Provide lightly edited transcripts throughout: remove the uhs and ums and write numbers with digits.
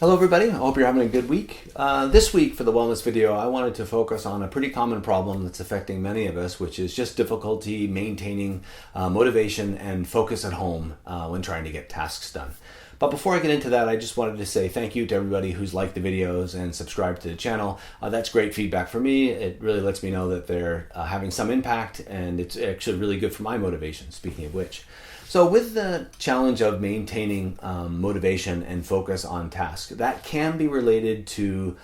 Hello everybody, I hope you're having a good week. This week for the wellness video, I wanted to focus on a pretty common problem that's affecting many of us, which is just difficulty maintaining motivation and focus at home when trying to get tasks done. But before I get into that, I just wanted to say thank you to everybody who's liked the videos and subscribed to the channel. That's great feedback for me. It really lets me know that they're having some impact, and it's actually really good for my motivation, speaking of which. So with the challenge of maintaining motivation and focus on tasks, that can be related to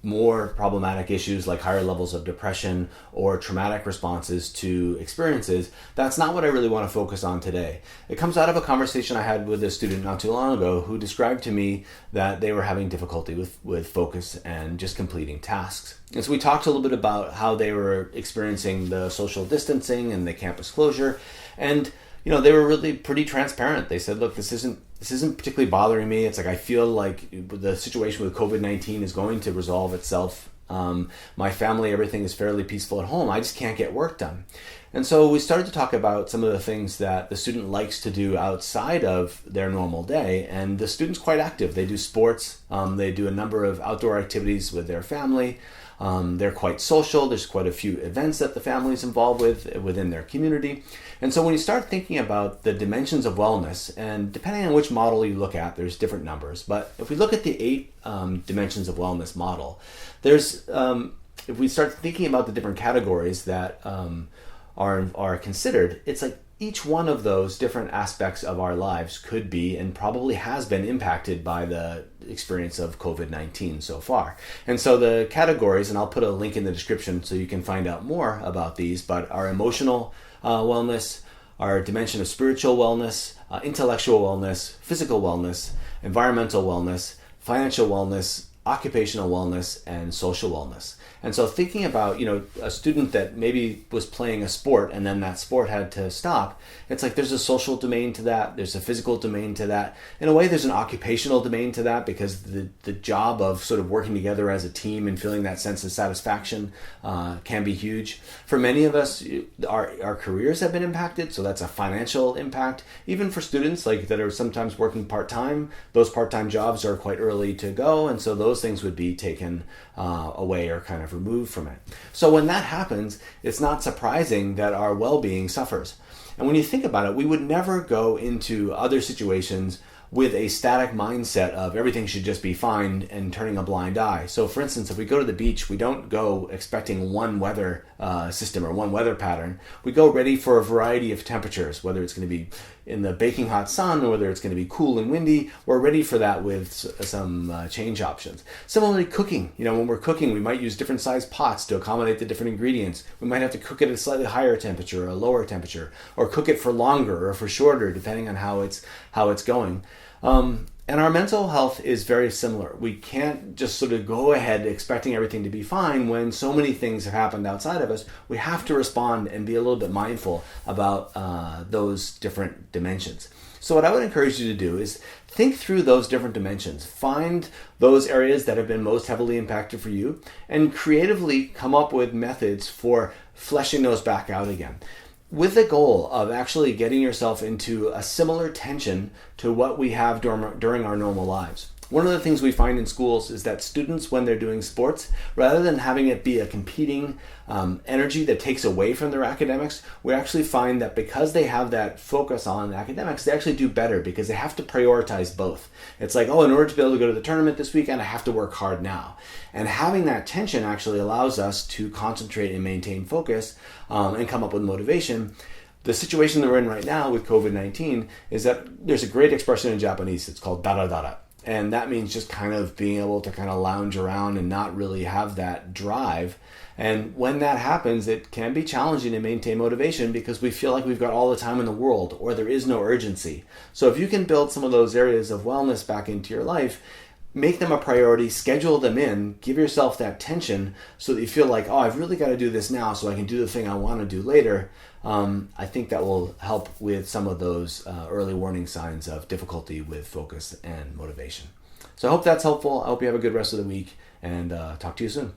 more problematic issues like higher levels of depression or traumatic responses to experiences. That's not what I really want to focus on today. It comes out of a conversation I had with a student not too long ago who described to me that they were having difficulty with focus and just completing tasks. And so we talked a little bit about how they were experiencing the social distancing and the campus closure. And they were really pretty transparent. They said, look, this isn't particularly bothering me. It's like I feel like the situation with COVID-19 is going to resolve itself. My family, everything is fairly peaceful at home. I just can't get work done. And so we started to talk about some of the things that the student likes to do outside of their normal day. And the student's quite active. They do sports. They do a number of outdoor activities with their family. They're quite social. There's quite a few events that the family is involved with within their community. And so when you start thinking about the dimensions of wellness, and depending on which model you look at, there's different numbers. But if we look at the 8 dimensions of wellness model, there's if we start thinking about the different categories that are considered, it's like each one of those different aspects of our lives could be and probably has been impacted by the experience of COVID-19 so far. And so the categories, and I'll put a link in the description so you can find out more about these, but our emotional wellness, our dimension of spiritual wellness, intellectual wellness, physical wellness, environmental wellness, financial wellness, occupational wellness, and social wellness. And so thinking about, a student that maybe was playing a sport and then that sport had to stop, it's like there's a social domain to that, there's a physical domain to that. In a way, there's an occupational domain to that because the job of sort of working together as a team and feeling that sense of satisfaction can be huge. For many of us, our careers have been impacted, so that's a financial impact. Even for students like that are sometimes working part-time, those part-time jobs are quite early to go, and so those things would be taken away or kind of removed from it. So when that happens, it's not surprising that our well-being suffers. And when you think about it, we would never go into other situations with a static mindset of everything should just be fine and turning a blind eye. So for instance, if we go to the beach, we don't go expecting one weather system or one weather pattern. We go ready for a variety of temperatures, whether it's going to be in the baking hot sun or whether it's going to be cool and windy. We're ready for that with some change options. Similarly, cooking. When we're cooking, we might use different size pots to accommodate the different ingredients. We might have to cook it at a slightly higher temperature or a lower temperature, or cook it for longer or for shorter, depending on how it's going. And our mental health is very similar. We can't just sort of go ahead expecting everything to be fine when so many things have happened outside of us. We have to respond and be a little bit mindful about those different dimensions. So what I would encourage you to do is think through those different dimensions. Find those areas that have been most heavily impacted for you and creatively come up with methods for fleshing those back out again, with the goal of actually getting yourself into a similar tension to what we have during our normal lives. One of the things we find in schools is that students, when they're doing sports, rather than having it be a competing energy that takes away from their academics, we actually find that because they have that focus on academics, they actually do better because they have to prioritize both. It's like, in order to be able to go to the tournament this weekend, I have to work hard now. And having that tension actually allows us to concentrate and maintain focus and come up with motivation. The situation that we're in right now with COVID-19 is that there's a great expression in Japanese. It's called dara dara. And that means just kind of being able to kind of lounge around and not really have that drive. And when that happens, it can be challenging to maintain motivation because we feel like we've got all the time in the world or there is no urgency. So if you can build some of those areas of wellness back into your life, make them a priority, schedule them in, give yourself that tension so that you feel like, I've really got to do this now so I can do the thing I want to do later. I think that will help with some of those early warning signs of difficulty with focus and motivation. So I hope that's helpful. I hope you have a good rest of the week, and talk to you soon.